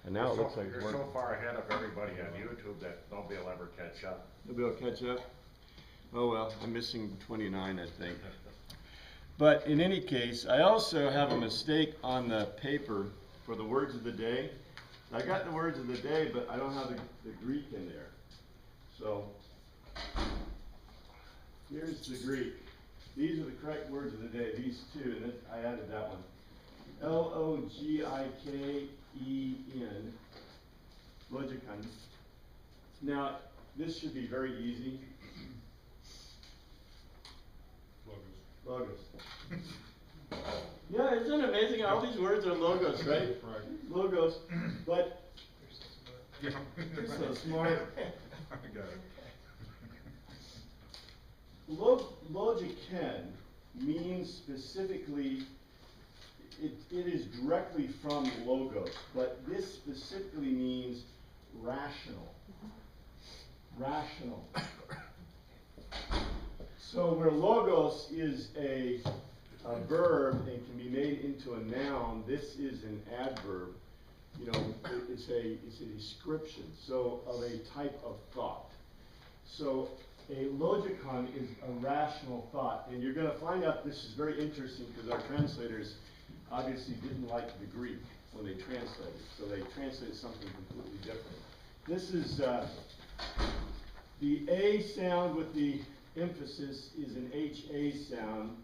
And now it looks like it's You're working. so far ahead of everybody on YouTube that nobody will ever catch up. Nobody will catch up? Oh well, I'm missing 29, I think. But in any case, I also have a mistake on the paper for the words of the day. I got the words of the day, but I don't have the Greek in there. So, here's the Greek. These are the correct words of the day, these two, and I added that one. L-O-G-I-K-E-N, logikon. Now, this should be very easy. Logos. Yeah, isn't it amazing? All these words are logos, right? Right. Logos. But Yeah. you're so smart. I got it. Logikon means specifically, it is directly from logos, but this specifically means rational. Rational. So where logos is a verb and can be made into a noun, this is an adverb. You know, it's a description, so of a type of thought. So a logikon is a rational thought, and you're going to find out this is very interesting because our translators obviously didn't like the Greek when they translated, so they translated something completely different. This is the A sound with the emphasis is an HA sound.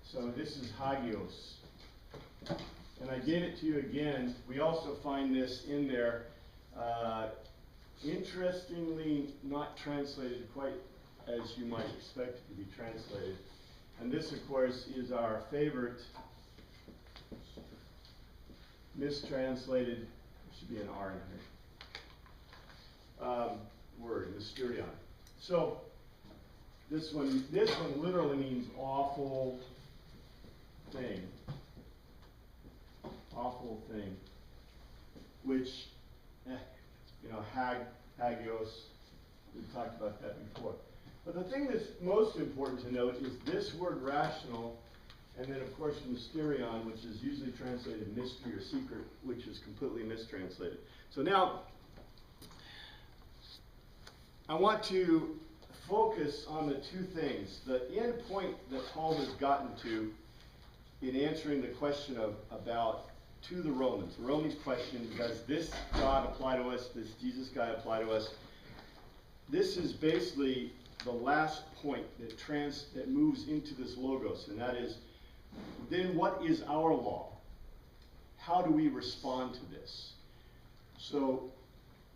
So this is hagios. And I gave it to you again. We also find this in there. Interestingly, not translated quite as you might expect it to be translated. And this, of course, is our favorite mistranslated, there should be an R in here, word, mysterion. So this one literally means awful thing. Awful thing. Which, you know, hagios, we've talked about that before. But the thing that's most important to note is this word rational, and then of course mysterion, which is usually translated mystery or secret, which is completely mistranslated. So now, I want to focus on the two things. The end point that Paul has gotten to in answering the question about to the Romans. The Romans question, does this God apply to us? Does Jesus guy apply to us? This is basically the last point that moves into this logos, and that is, then what is our law? How do we respond to this? So,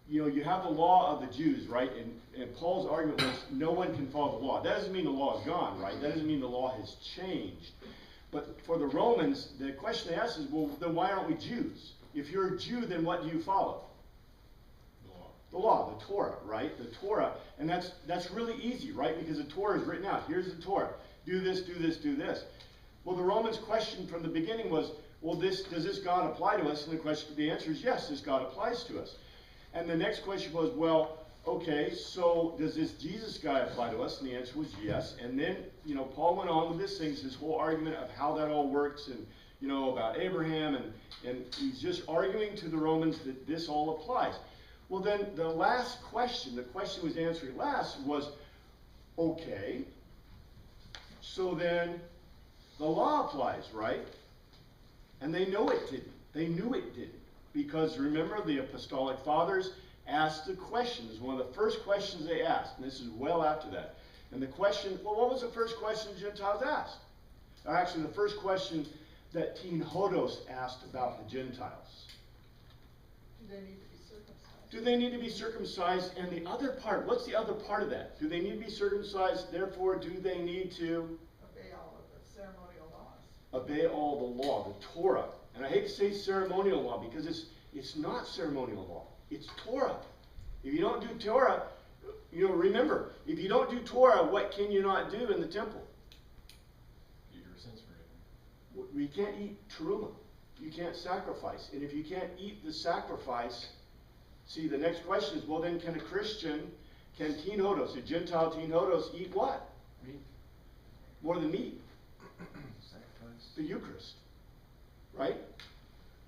you know, you have the law of the Jews, right? And Paul's argument was no one can follow the law. That doesn't mean the law is gone, right? That doesn't mean the law has changed. But for the Romans, the question they ask is, well, then why aren't we Jews? If you're a Jew, then what do you follow? The law, the Torah, right? The Torah, and that's really easy, right? Because the Torah is written out. Here's the Torah. Do this, do this, do this. Well, the Romans' question from the beginning was, well, does this God apply to us? And the answer is yes, this God applies to us. And the next question was, well, okay, so does this Jesus guy apply to us? And the answer was yes. And then, you know, Paul went on with this whole argument of how that all works, and, you know, about Abraham, and he's just arguing to the Romans that this all applies. Well, then the last question, the question was answered last, was, okay, so then the law applies, right? And they know it didn't. They knew it didn't. Because remember, the apostolic fathers asked the question. It was one of the first questions they asked, and this is well after that. And the question, well, what was the first question the Gentiles asked? Actually, the first question that Teen Hodos asked about the Gentiles. Do they need to be circumcised? Do they need to be circumcised? And the other part, what's the other part of that? Do they need to be circumcised? Therefore, do they need to Obey all of the ceremonial laws. obey all the law, the Torah? And I hate to say ceremonial law because it's not ceremonial law. It's Torah. If you don't do Torah, you know, remember, if you don't do Torah, what can you not do in the temple? Eat your sins forgiven. You can't eat teruma. You can't sacrifice. And if you can't eat the sacrifice, see, the next question is, well, then can a Christian, can Teen Hodos, a Gentile Teen Hodos, eat what? Meat. More than meat. Sacrifice. The Eucharist. Right?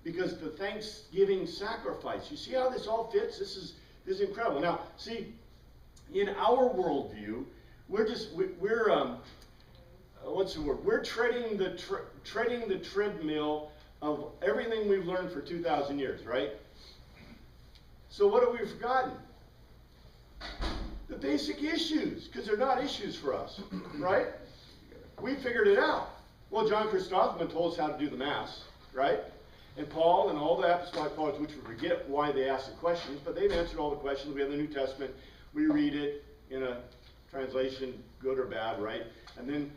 because the Thanksgiving sacrifice. You see how this all fits? This is incredible. Now, see, in our worldview, we're what's the word? We're treading the treadmill of everything we've learned for 2,000 years, right? So what have we forgotten? The basic issues, because they're not issues for us, right? We figured it out. Well, John Chrysostom told us how to do the Mass, right? And Paul and all the apostolic fathers, which we forget why they asked the questions, but they've answered all the questions. We have the New Testament. We read it in a translation, good or bad, right? And then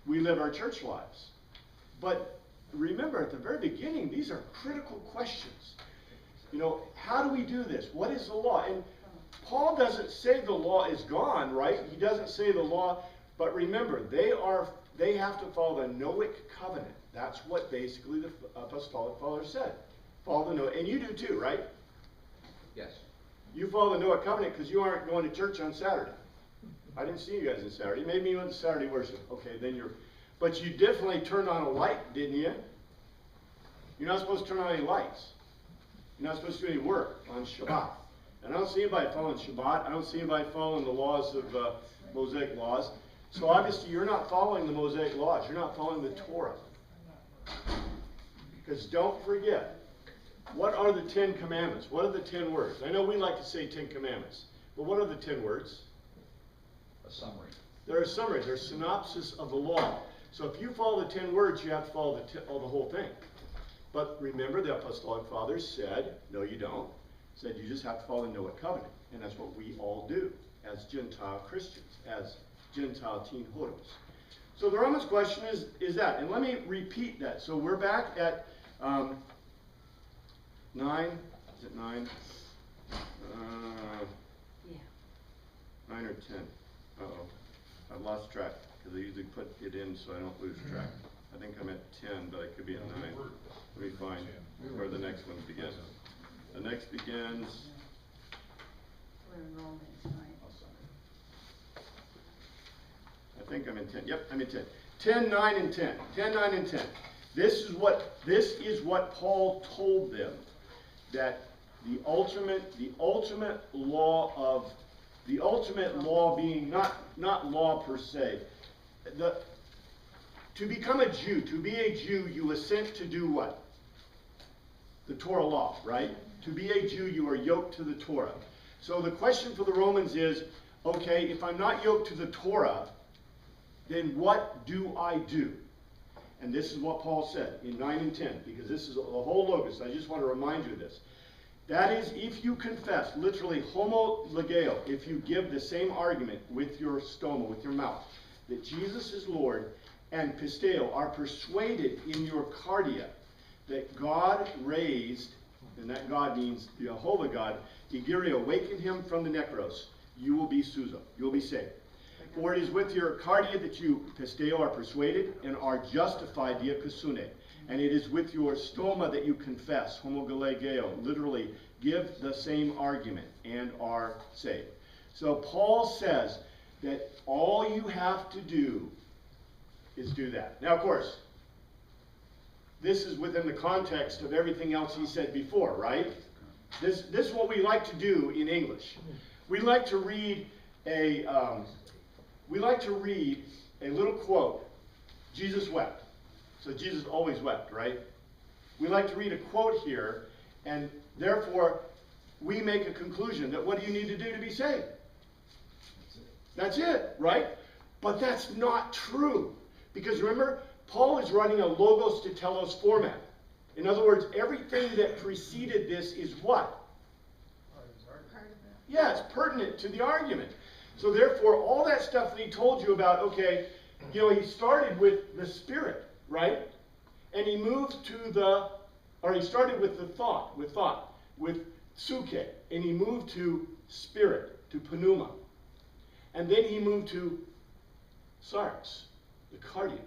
we live our church lives. But remember, at the very beginning, these are critical questions. You know, how do we do this? What is the law? And Paul doesn't say the law is gone, right? He doesn't say the law, but remember, they have to follow the Noahic covenant. That's what basically the apostolic fathers said. Follow the Noahic, and you do too, right? Yes. You follow the Noahic covenant because you aren't going to church on Saturday. I didn't see you guys on Saturday. Maybe you went to Saturday worship. Okay, then you're... But you definitely turned on a light, didn't you? You're not supposed to turn on any lights. You're not supposed to do any work on Shabbat. And I don't see anybody following Shabbat. I don't see anybody following the laws of Mosaic laws. So obviously you're not following the Mosaic laws. You're not following the Torah. Because don't forget, what are the 10 commandments? What are the 10 words? I know we like to say 10 commandments. But what are the 10 words? A summary. They're a summary. They're a synopsis of the law. So if you follow the 10 words, you have to follow the whole thing. But remember, the apostolic fathers said, no, you don't. Said you just have to follow the Noahic covenant. And that's what we all do as Gentile Christians, as Gentile teen hodos. So the Romans question is that. And let me repeat that. So we're back at 9. Is it 9? Yeah. 9 or 10. Uh-oh. I've lost track because I usually put it in so I don't lose track. I think I'm at 10, but I could be at 9. Let me find where the next one begins. The next begins... We're in Romans, right? I think I'm in 10. Yep, I'm in 10. 10, 9, and 10. 10, 9, and 10. This is what Paul told them, that the ultimate law being not law per se. To become a Jew, to be a Jew, you assent to do what? The Torah law, right? To be a Jew, you are yoked to the Torah. So the question for the Romans is, okay, if I'm not yoked to the Torah, then what do I do? And this is what Paul said in 9 and 10, because this is the whole logos. I just want to remind you of this. That is, if you confess, literally homologeo, if you give the same argument with your stoma, with your mouth, that Jesus is Lord, and pisteo, are persuaded in your cardia that God raised, and that God means Jehovah God, Igiri, awaken him from the necros, you will be suzo, you will be saved. For it is with your cardia that you, pisteo, are persuaded and are justified, diakosune. And it is with your stoma that you confess, homogelegeo, literally give the same argument and are saved. So Paul says that all you have to do is do that. Now, of course, this is within the context of everything else he said before, right? This is what we like to do in English. We like to read a little quote. Jesus wept. So Jesus always wept, right? We like to read a quote here, and therefore we make a conclusion that what do you need to do to be saved? That's it, right? But that's not true. Because remember, Paul is running a logos to telos format. In other words, everything that preceded this is what? Yeah, it's pertinent to the argument. So therefore, all that stuff that he told you about, okay, you know, he started with the spirit, right? And he moved to he started with the thought, with suke, and he moved to spirit, to pneuma. And then he moved to sarx, the cardia.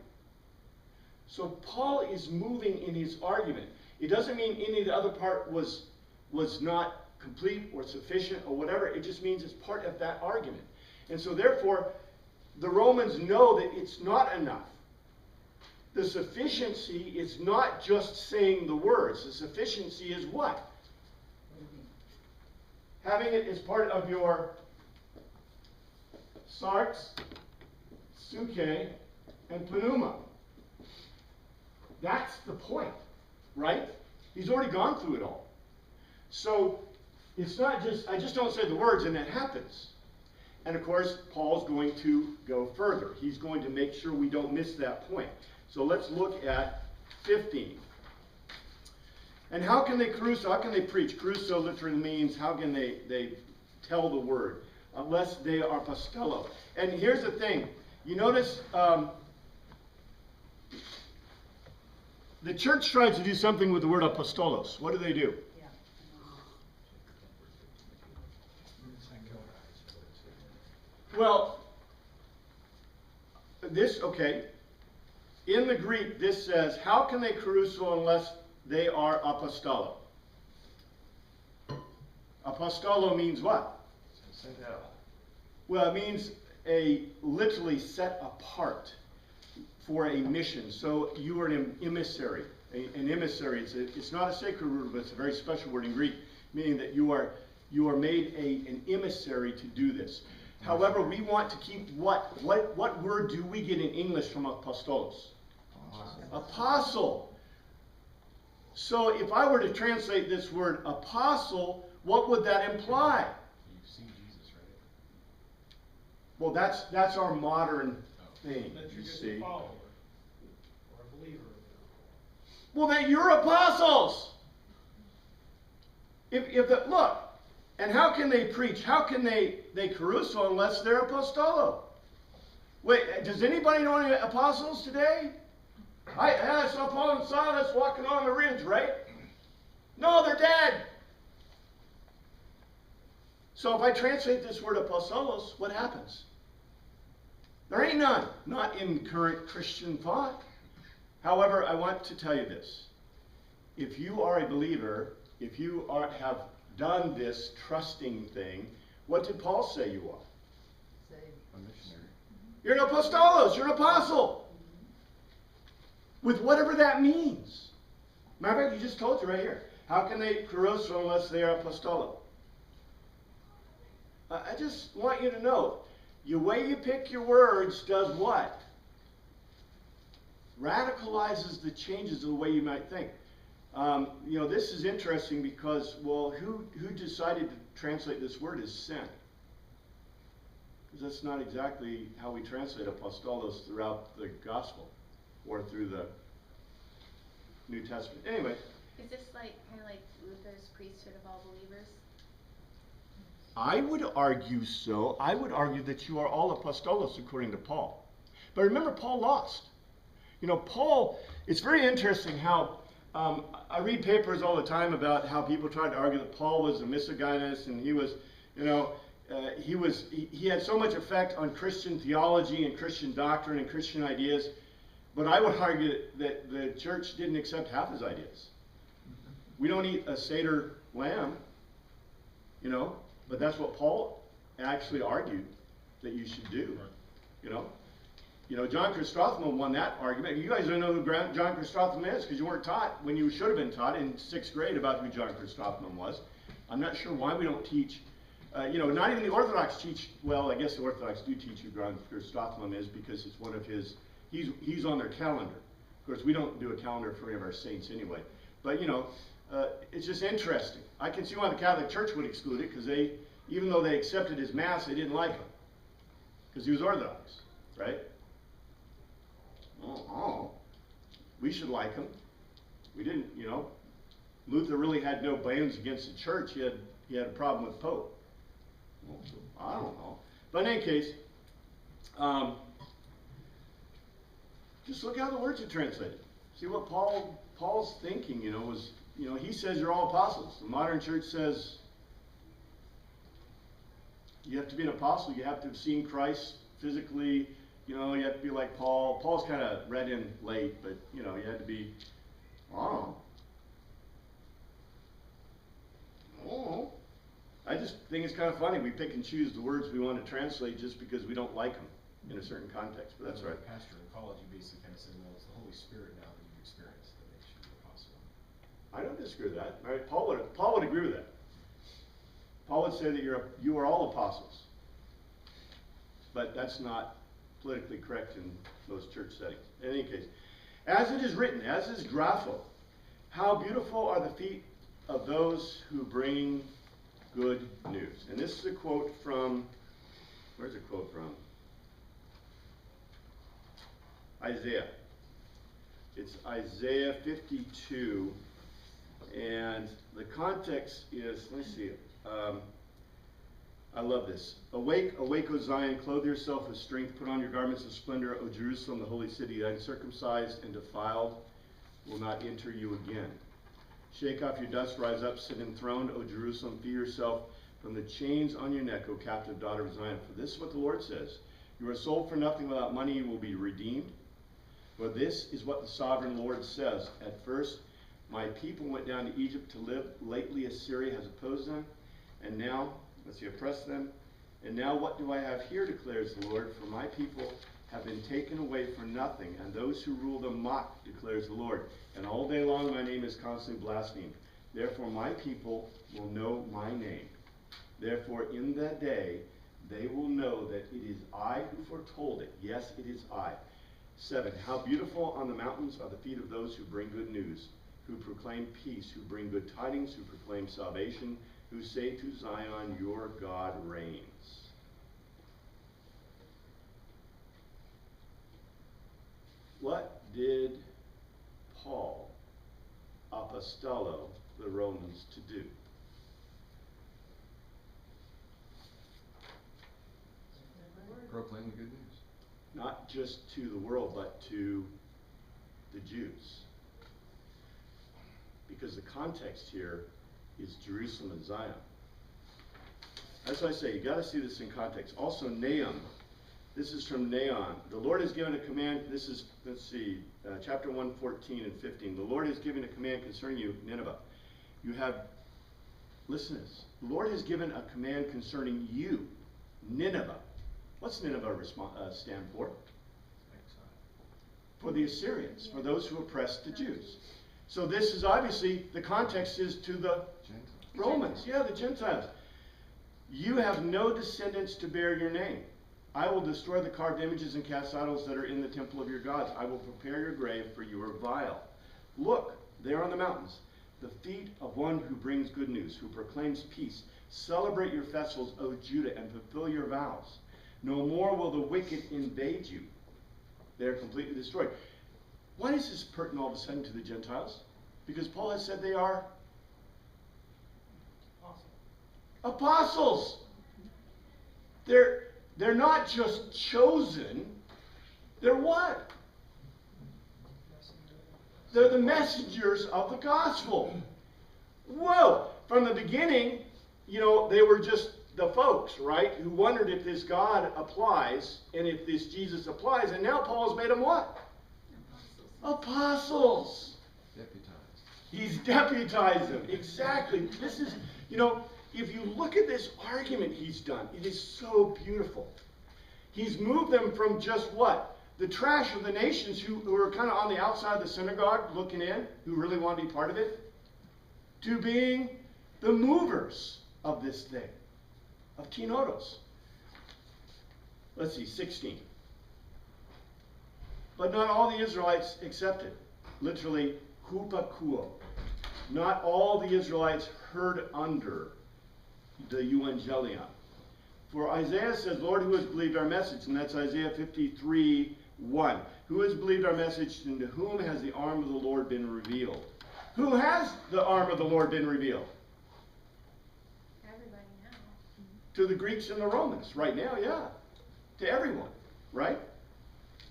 So Paul is moving in his argument. It doesn't mean any of the other part was not complete or sufficient or whatever. It just means it's part of that argument. And so therefore, the Romans know that it's not enough the sufficiency is not just saying the words. The sufficiency is what? Having it as part of your sarx, suke, and pneuma. That's the point, right? He's already gone through it all. So it's not just, I just don't say the words and it happens. And of course, Paul's going to go further. He's going to make sure we don't miss that point. So let's look at 15. And how can they caruso? How can they preach? Caruso literally means how can they tell the word? Unless they are apostello. And here's the thing. You notice the church tries to do something with the word apostolos. What do? Yeah. Well, okay. In the Greek, this says, how can they caruso unless they are apostolo? Apostolo means what? Sent out. Well, it means literally set apart for a mission. So you are an emissary. An emissary, it's not a sacred word, but it's a very special word in Greek, meaning that you are made an emissary to do this. However, we want to keep what word do we get in English from apostolos? Apostle. So if I were to translate this word apostle, what would that imply? You've seen Jesus, right? Well, that's our modern thing, That you you're just see. a follower or a believer. Well, then you're apostles. Look, and how can they preach? How can they caruso unless they're apostolo? Wait, does anybody know any apostles today? I saw Paul and Silas walking on the ridge, right? No, they're dead. So if I translate this word apostolos, what happens? There ain't none. Not in current Christian thought. However, I want to tell you this. If you are a believer, if you have done this trusting thing, what did Paul say you are? A missionary. You're an apostolos. You're an apostle. With whatever that means. Matter of fact, he just told you right here. How can they caruso unless they are apostolo? I just want you to know, the way you pick your words does what? Radicalizes the changes of the way you might think. This is interesting because, well, who decided to translate this word as sent? Because that's not exactly how we translate apostolos throughout the gospel or through the New Testament. Anyway, Is this kind of like Luther's priesthood of all believers? I would argue so. I would argue that you are all apostolos according to Paul. But remember, Paul lost. Paul, it's very interesting how I read papers all the time about how people tried to argue that Paul was a misogynist and he was, he had so much effect on Christian theology and Christian doctrine and Christian ideas. But I would argue that the church didn't accept half his ideas. We don't eat a Seder lamb, but that's what Paul actually argued that you should do, John Chrysostom won that argument. You guys don't know who John Chrysostom is because you weren't taught when you should have been taught in 6th grade about who John Chrysostom was. I'm not sure why we don't teach, not even the Orthodox teach, well, I guess the Orthodox do teach who John Chrysostom is because it's one of his, he's on their calendar. Of course, we don't do a calendar for any of our saints anyway. But, it's just interesting. I can see why the Catholic Church would exclude it because even though they accepted his Mass, they didn't like him because he was Orthodox, right? We should like him. We didn't, Luther really had no bones against the church. He had a problem with Pope. Well, I don't know. But in any case, just look how the words are translated. See what Paul's thinking, was, he says you're all apostles. The modern church says you have to be an apostle. You have to have seen Christ physically. You have to be like Paul. Paul's kind of read in late, but, you had to be, I don't know. I just think it's kind of funny. We pick and choose the words we want to translate just because we don't like them. in a certain context, but that's As a right. Pastor in college, you basically kind of said, well, it's the Holy Spirit now that you've experienced that makes you an apostle. I don't disagree with that. Right? Paul would agree with that. Paul would say that you are all apostles. But that's not politically correct in most church settings. In any case, as it is written, as is grapho, how beautiful are the feet of those who bring good news. And this is a quote from, where's the quote from? Isaiah. It's Isaiah 52, and the context is, let's see, I love this. Awake, awake, O Zion, clothe yourself with strength, put on your garments of splendor, O Jerusalem, the holy city, the uncircumcised and defiled will not enter you again. Shake off your dust, rise up, sit enthroned, O Jerusalem, free yourself from the chains on your neck, O captive daughter of Zion. For this is what the Lord says, you are sold for nothing, without money you will be redeemed. For this is what the sovereign Lord says. At first, my people went down to Egypt to live. Lately, Assyria has opposed them. And now, oppressed them. And now what do I have here, declares the Lord? For my people have been taken away for nothing, and those who rule them mock, declares the Lord. And all day long my name is constantly blasphemed. Therefore my people will know my name. Therefore in that day they will know that it is I who foretold it. Yes, it is I. 7. How beautiful on the mountains are the feet of those who bring good news, who proclaim peace, who bring good tidings, who proclaim salvation, who say to Zion, your God reigns. What did Paul apostolo the Romans to do? Proclaim the good news. Not just to the world, but to the Jews. Because the context here is Jerusalem and Zion. As I say, you got to see this in context. Also, Nahum. This is from Nahum. The Lord has given a command. This is, let's see, chapter 1, 14 and 15. The Lord has given a command concerning you, Nineveh. You have, listen to this. The Lord has given a command concerning you, Nineveh. What's Nineveh stand for? For the Assyrians, for those who oppressed the Jews. So this is obviously, the context is to the Romans. Yeah, the Gentiles. You have no descendants to bear your name. I will destroy the carved images and cast idols that are in the temple of your gods. I will prepare your grave, for you are vile. Look, there on the mountains, the feet of one who brings good news, who proclaims peace. Celebrate your festivals, O Judah, and fulfill your vows. No more will the wicked invade you. They are completely destroyed. Why is this pertinent all of a sudden to the Gentiles? Because Paul has said they are apostles. They're not just chosen. They're what? They're the messengers of the gospel. Whoa! From the beginning, you know, they were just the folks, right, who wondered if this God applies and if this Jesus applies. And now Paul's made them what? Apostles. Deputized. He's deputized them. Exactly. This is, you know, if you look at this argument he's done, it is so beautiful. He's moved them from just what? The trash of the nations who are kind of on the outside of the synagogue looking in, who really want to be part of it, to being the movers of this thing, of kenotos. Let's see, 16. But not all the Israelites accepted. Literally, hupakuo. Not all the Israelites heard under the evangelion. For Isaiah says, Lord, who has believed our message? And that's Isaiah 53:1. Who has believed our message, and to whom has the arm of the Lord been revealed? Who has the arm of the Lord been revealed? Everybody now. To the Greeks and the Romans. Right now, yeah. To everyone, right?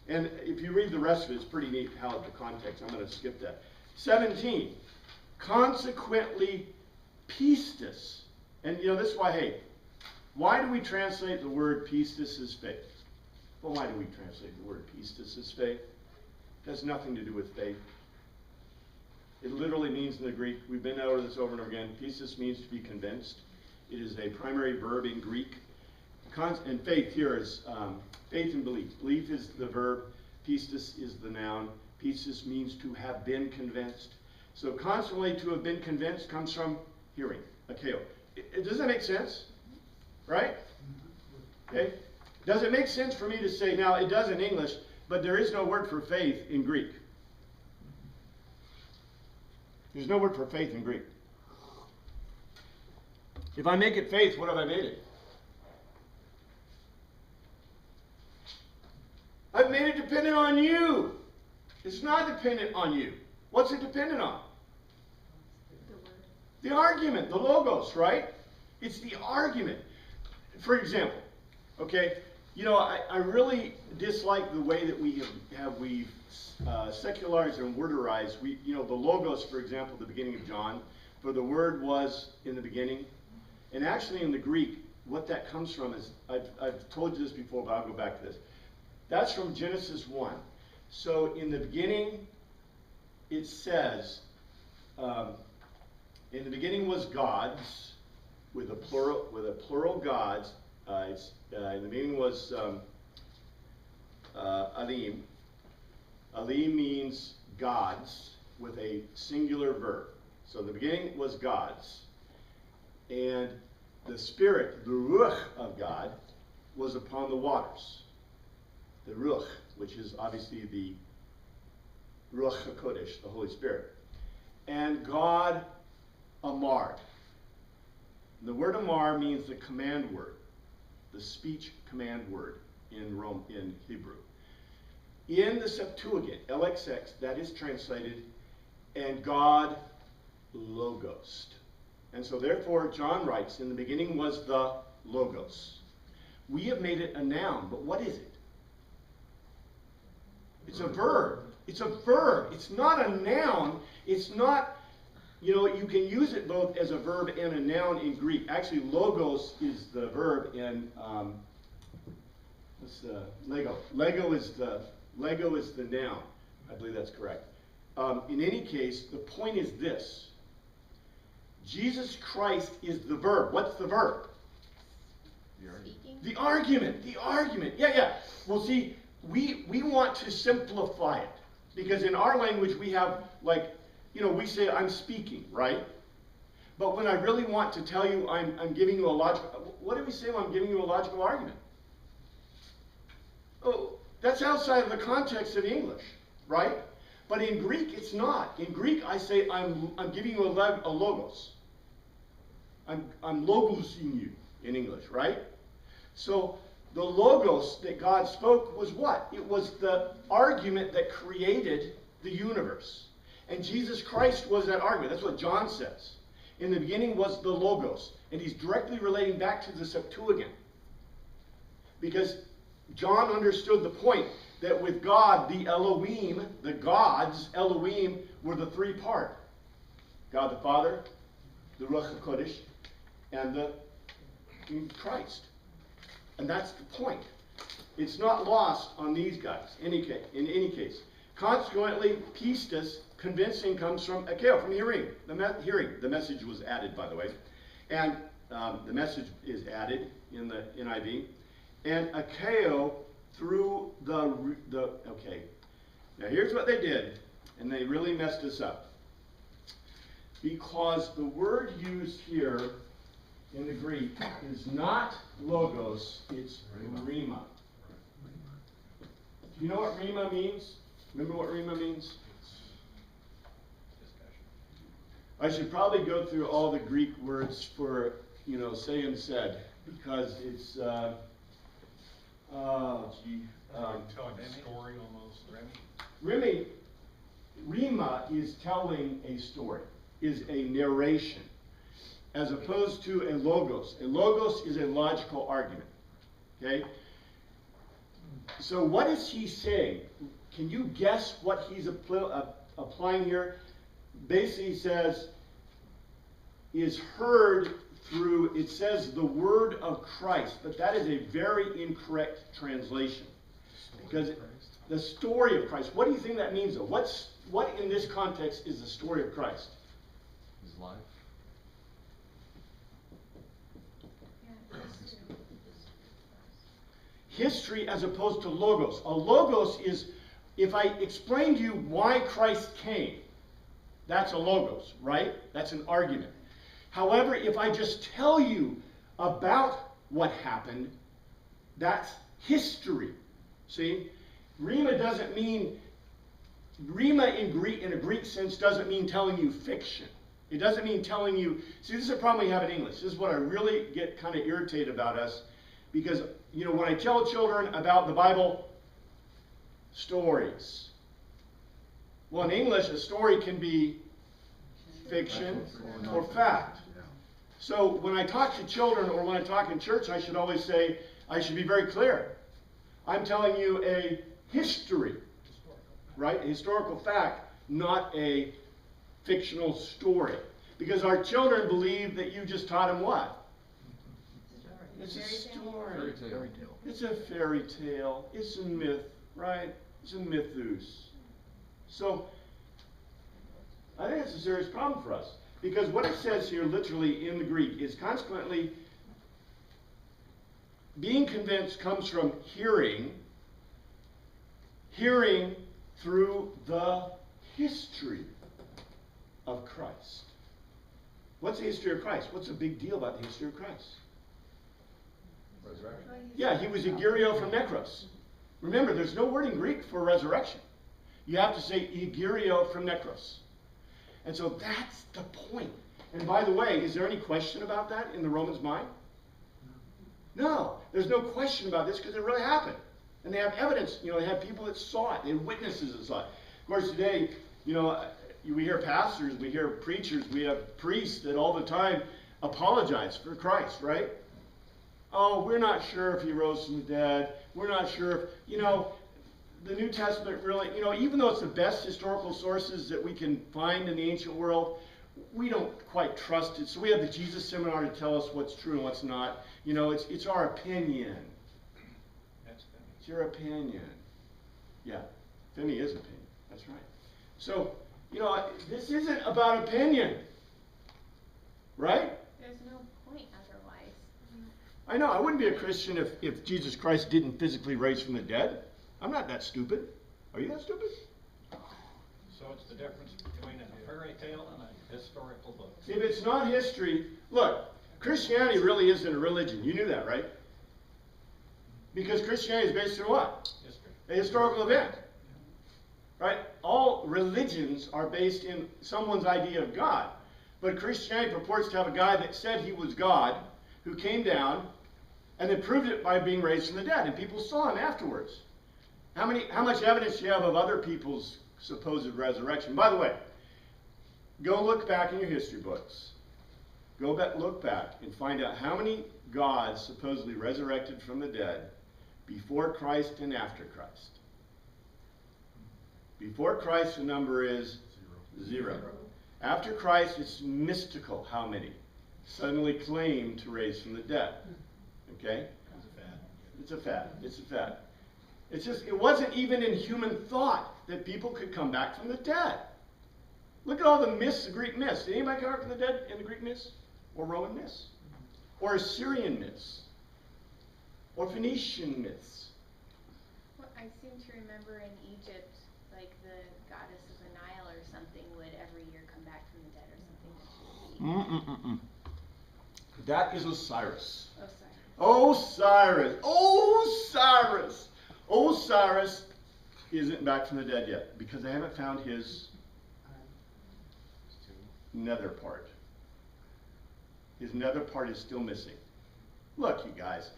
And if you read the rest of it, it's pretty neat how the context. I'm going to skip that. 17. Consequently, pistis. And you know, this is why, hey, why do we translate the word pistis as faith? Well, why do we translate the word pistis as faith? It has nothing to do with faith. It literally means in the Greek, we've been over this over and over again, pistis means to be convinced. It is a primary verb in Greek. And faith here is faith and belief. Belief is the verb, pistis is the noun. Pistis means to have been convinced. So constantly to have been convinced comes from hearing, akeo. Does that make sense? Right? Okay. Does it make sense for me to say, now it does in English, but there is no word for faith in Greek? There's no word for faith in Greek. If I make it faith, what have I made it? I've made it dependent on you. It's not dependent on you. What's it dependent on? The word. The argument, the logos, right? It's the argument. For example, okay, you know, I really dislike the way that we've secularized and worderized. You know, the logos, for example, the beginning of John, for the word was in the beginning. And actually in the Greek, what that comes from is, I've told you this before, but I'll go back to this. That's from Genesis 1. So in the beginning, it says, in the beginning was gods, with a plural gods. In the beginning was alim. Alim means gods with a singular verb. So the beginning was gods. And the Spirit, the Ruach of God, was upon the waters. The Ruach, which is obviously the Ruach HaKodesh, the Holy Spirit. And God amarred. The word amar means the command word, the speech command word in Hebrew. In the Septuagint, LXX, that is translated, and God logosed. And so therefore, John writes, in the beginning was the logos. We have made it a noun, but what is it? It's a verb. It's a verb. It's not a noun. It's not, you know, you can use it both as a verb and a noun in Greek. Actually, logos is the verb in, Lego. Lego is the noun. I believe that's correct. In any case, the point is this. Jesus Christ is the verb. What's the verb? Speaking. The argument. The argument. Yeah. Well, see, we want to simplify it. Because in our language we have, like, you know, we say I'm speaking, right? But when I really want to tell you I'm giving you a logical, what do we say when I'm giving you a logical argument? Oh, that's outside of the context of English, right? But in Greek it's not. In Greek I say I'm giving you a logos. I'm logosing you in English, right? So the logos that God spoke was what? It was the argument that created the universe. And Jesus Christ was that argument. That's what John says. In the beginning was the logos. And he's directly relating back to the Septuagint. Because John understood the point that with God, the Elohim, the gods, Elohim, were the three-part. God the Father, the Ruach HaKodesh, and the Christ. And that's the point. It's not lost on these guys, in any case. Consequently, pistis, convincing, comes from akeo, from hearing. The message was added, by the way. And the message is added in the NIV. And akeo through okay. Now here's what they did, and they really messed us up. Because the word used here in the Greek is not logos, it's rhema. Do you know what rhema means? Remember what rhema means? I should probably go through all the Greek words for, you know, say and said, because it's, Telling a story almost. Rhema is telling a story, is a narration, as opposed to a logos. A logos is a logical argument. Okay? So what is he saying? Can you guess what he's applying here? Basically says, is heard through, it says the word of Christ, but that is a very incorrect translation. Because the story of Christ, what do you think that means though? What in this context is the story of Christ? His life. history as opposed to logos. A logos is, if I explain to you why Christ came, that's a logos, right? That's an argument. However, if I just tell you about what happened, that's history. See? Rhema doesn't mean, Rhema in a Greek sense doesn't mean telling you fiction. It doesn't mean telling you, see, this is a problem we have in English. This is what I really get kind of irritated about us, because, you know, when I tell children about the Bible, stories. Well, in English, a story can be fiction or fact. So when I talk to children or when I talk in church, I should always say, I should be very clear. I'm telling you a history, right? A historical fact, not a fictional story. Because our children believe that you just taught them what? It's a story. Fairy tale. It's a fairy tale. It's a myth, right? It's a mythos. So, I think it's a serious problem for us. Because what it says here literally in the Greek is consequently, being convinced comes from hearing through the history of Christ. What's the history of Christ? What's the big deal about the history of Christ? Resurrection. Yeah, he was egerio from necros. Remember, there's no word in Greek for resurrection. You have to say egerio from necros. And so that's the point. And by the way, is there any question about that in the Romans' mind? No, there's no question about this because it really happened. And they have evidence. You know, they have people that saw it. They had witnesses that saw it. Of course, today, you know, we hear pastors, we hear preachers, we have priests that all the time apologize for Christ, right? Oh, we're not sure if he rose from the dead. We're not sure if, you know, the New Testament really, you know, even though it's the best historical sources that we can find in the ancient world, we don't quite trust it. So we have the Jesus Seminar to tell us what's true and what's not. You know, it's our opinion. It's your opinion. Yeah, Finney is opinion. That's right. So, you know, this isn't about opinion. Right? There's no point otherwise. I know, I wouldn't be a Christian if Jesus Christ didn't physically raise from the dead. I'm not that stupid. Are you that stupid? So it's the difference between a fairy tale and a historical book. If it's not history, look, Christianity really isn't a religion. You knew that, right? Because Christianity is based on what? History. A historical event. Right? All religions are based in someone's idea of God. But Christianity purports to have a guy that said he was God, who came down, and then proved it by being raised from the dead. And people saw him afterwards. How much evidence do you have of other people's supposed resurrection? By the way, go look back in your history books. Go back, look back, and find out how many gods supposedly resurrected from the dead before Christ and after Christ. Before Christ, the number is 0. After Christ, it's mystical how many suddenly claim to raise from the dead. Okay? It's a fad. It's a fad. It's just, it wasn't even in human thought that people could come back from the dead. Look at all the myths, the Greek myths. Did anybody come back from the dead in the Greek myths? Or Roman myths? Or Assyrian myths? Or Phoenician myths? Well, I seem to remember in Egypt, like the goddess of the Nile or something would every year come back from the dead or something. That is Osiris. Oh, sorry. Osiris! Osiris isn't back from the dead yet because they haven't found his nether part. His nether part is still missing. Look, you guys,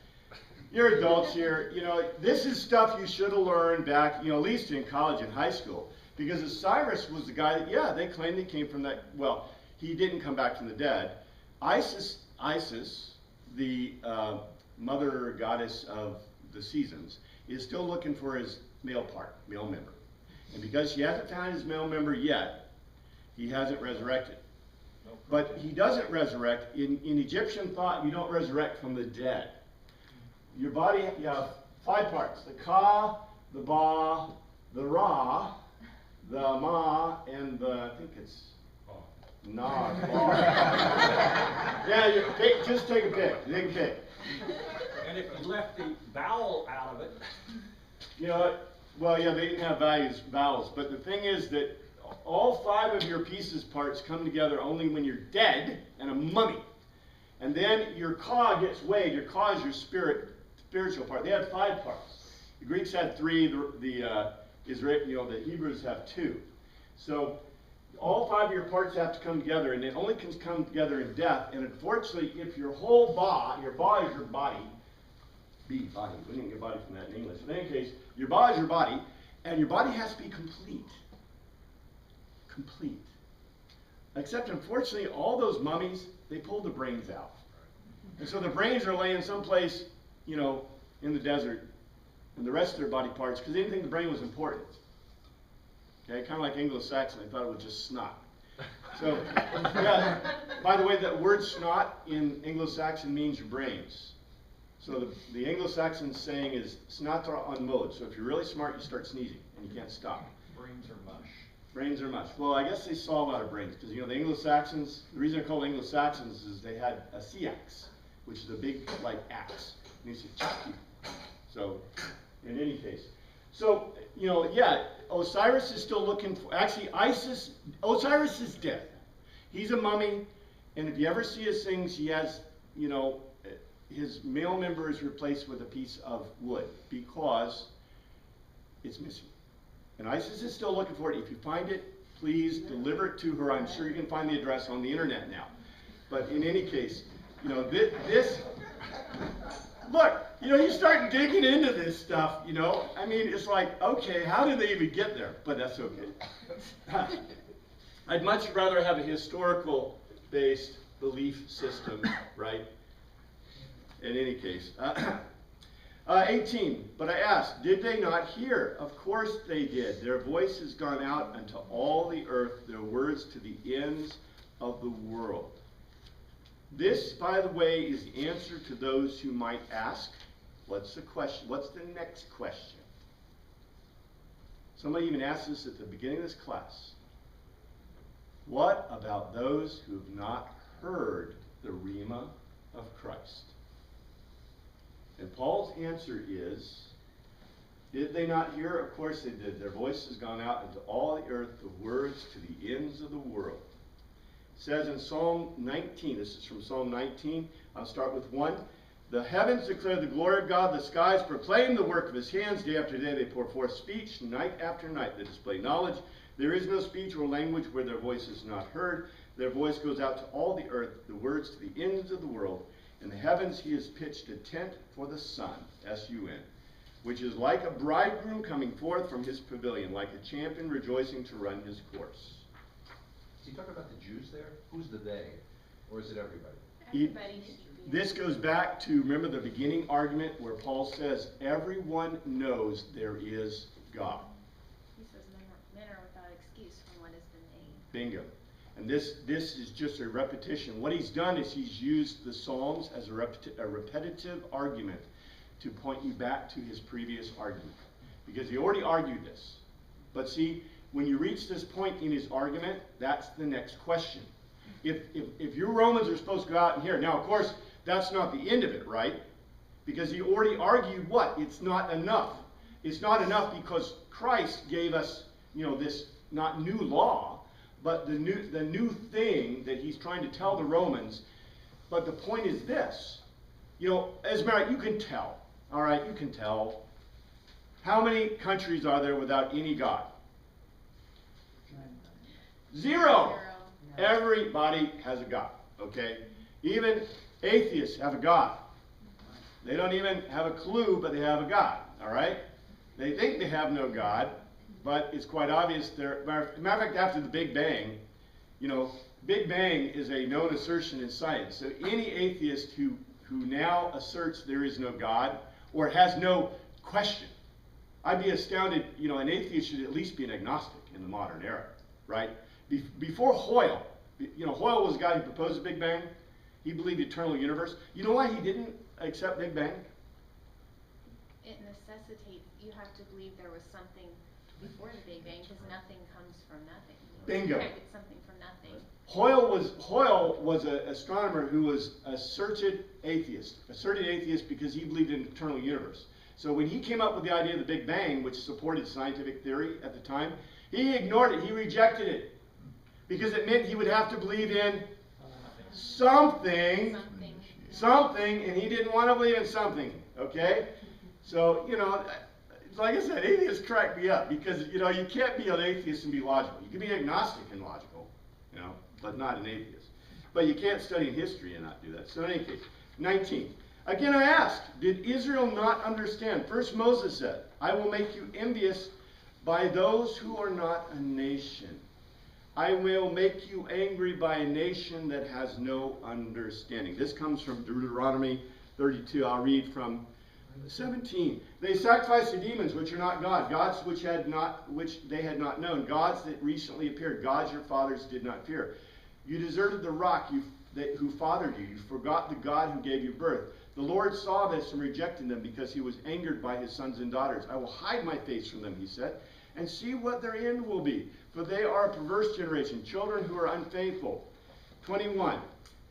you're adults here. You know, this is stuff you should have learned back, you know, at least in college and high school. Because Osiris was the guy that, yeah, they claimed he came from that, well, he didn't come back from the dead. Isis, the mother goddess of the seasons, is still looking for his male member. And because she hasn't found his male member yet, he hasn't resurrected. But he doesn't resurrect. In Egyptian thought, you don't resurrect from the dead. Your body, you have 5 parts. The Ka, the Ba, the Ra, the Ma, and the, I think it's Na. Yeah, just take a pick. Take a pick. And if you left the vowel out of it, You know what? Well, yeah, they didn't have vowels, but the thing is that all 5 of your pieces parts come together only when you're dead and a mummy. And then your ka gets weighed. Your ka is your spiritual part. They had 5 parts. The Greeks had 3. The Hebrews have 2. So all 5 of your parts have to come together, and it only can come together in death. And unfortunately, if your whole your ba is your body. Body. We didn't get body from that in English. In any case, your body is your body, and your body has to be complete. Complete. Except, unfortunately, all those mummies, they pulled the brains out. And so the brains are laying someplace, in the desert, and the rest of their body parts, because they didn't think the brain was important. Okay, kind of like Anglo-Saxon, they thought it was just snot. So, yeah, by the way, that word snot in Anglo-Saxon means your brains. So the Anglo-Saxon saying is snatra on mode. So if you're really smart, you start sneezing and you can't stop. brains are mush. Brains are much. Well, I guess they saw a lot of brains because the Anglo-Saxons. The reason they're called Anglo-Saxons is they had a sea axe, which is a big axe. And you say chaki. So, in any case, so Osiris is still looking for. Actually, Osiris is dead. He's a mummy, and if you ever see his things, he has his male member is replaced with a piece of wood because it's missing. And Isis is still looking for it. If you find it, please deliver it to her. I'm sure you can find the address on the internet now. But in any case, this look, you start digging into this stuff, I mean, it's like, okay, how did they even get there? But that's okay. I'd much rather have a historical-based belief system, right? In any case. 18, but I asked, did they not hear? Of course they did. Their voice has gone out unto all the earth, their words to the ends of the world. This, by the way, is the answer to those who might ask, what's the question? What's the next question? Somebody even asked this at the beginning of this class. What about those who have not heard the Rhema of Christ? And Paul's answer is, did they not hear? Of course they did. Their voice has gone out into all the earth, the words to the ends of the world. It says in Psalm 19, this is from Psalm 19, I'll start with 1. The heavens declare the glory of God, the skies proclaim the work of his hands. Day after day they pour forth speech, night after night they display knowledge. There is no speech or language where their voice is not heard. Their voice goes out to all the earth, the words to the ends of the world. In the heavens he has pitched a tent for the sun, S-U-N, which is like a bridegroom coming forth from his pavilion, like a champion rejoicing to run his course. Is he talking about the Jews there? Who's the they? Or is it everybody? Everybody should be. This goes back to, remember the beginning argument where Paul says, everyone knows there is God. He says men are without excuse from what has been made. Bingo. And this is just a repetition. What he's done is he's used the Psalms as a repetitive argument to point you back to his previous argument. Because he already argued this. But see, when you reach this point in his argument, that's the next question. If your Romans are supposed to go out and hear, now of course, that's not the end of it, right? Because he already argued what? It's not enough. It's not enough because Christ gave us, this not new law, but the new thing that he's trying to tell the Romans. But the point is this. As a matter, you can tell. All right, you can tell. How many countries are there without any God? 0. Everybody has a God. Okay? Even atheists have a God. They don't even have a clue, but they have a God. All right? They think they have no God. But it's quite obvious there. Matter of fact, after the Big Bang, Big Bang is a known assertion in science. So any atheist who now asserts there is no God or has no question, I'd be astounded. An atheist should at least be an agnostic in the modern era, right? Before Hoyle, Hoyle was the guy who proposed the Big Bang. He believed eternal universe. You know why he didn't accept Big Bang? It necessitates, you have to believe there was something before the Big Bang, because nothing comes from nothing. Bingo. You can't get something from nothing. Hoyle was an astronomer who was asserted atheist because he believed in an eternal universe. So when he came up with the idea of the Big Bang, which supported scientific theory at the time, he ignored it, he rejected it, because it meant he would have to believe in something, and he didn't want to believe in something, okay? So, you know, like I said, atheists crack me up, because, you know, you can't be an atheist and be logical. You can be agnostic and logical, you know, but not an atheist. But you can't study history and not do that. So in any case, 19. Again I ask, did Israel not understand? First Moses said, I will make you envious by those who are not a nation. I will make you angry by a nation that has no understanding. This comes from Deuteronomy 32. I'll read from 17. They sacrificed to demons which are not God, gods which they had not known, gods that recently appeared, gods your fathers did not fear. You deserted the rock who fathered you. You forgot the God who gave you birth. The Lord saw this and rejected them because he was angered by his sons and daughters. I will hide my face from them, he said, and see what their end will be. For they are a perverse generation, children who are unfaithful. 21.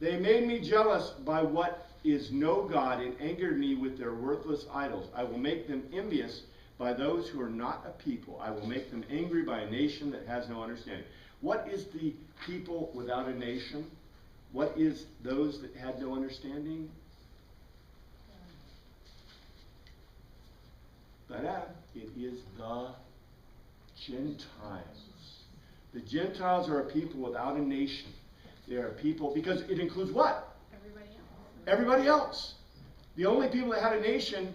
They made me jealous by what is no God and angered me with their worthless idols. I will make them envious by those who are not a people. I will make them angry by a nation that has no understanding. What is the people without a nation? What is those that had no understanding? It is the Gentiles. The Gentiles are a people without a nation. They are a people, because it includes what? Everybody else. Everybody else. The only people that had a nation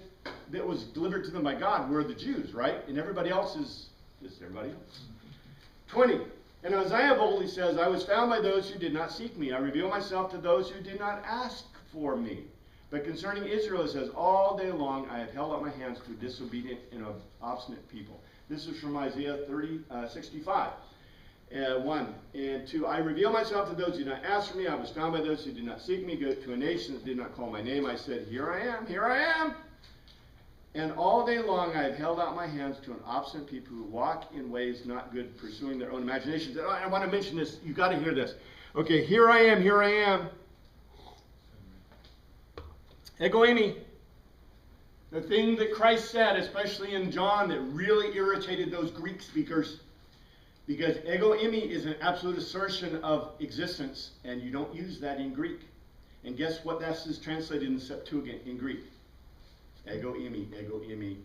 that was delivered to them by God were the Jews, right? And everybody else is just everybody else. 20. And Isaiah boldly says, I was found by those who did not seek me. I reveal myself to those who did not ask for me. But concerning Israel, it says, all day long I have held out my hands to a disobedient and obstinate people. This is from Isaiah 65. 1 and 2. I reveal myself to those who did not ask for me. I was found by those who did not seek me. Go to a nation that did not call my name. I said, here I am, here I am. And all day long I have held out my hands to an obstinate people who walk in ways not good, pursuing their own imaginations. And I want to mention this. You've got to hear this. Okay, here I am, here I am. Ego eimi. The thing that Christ said, especially in John, that really irritated those Greek speakers, because ego eimi is an absolute assertion of existence, and you don't use that in Greek. And guess what that is translated in the Septuagint in Greek? Ego eimi, ego eimi.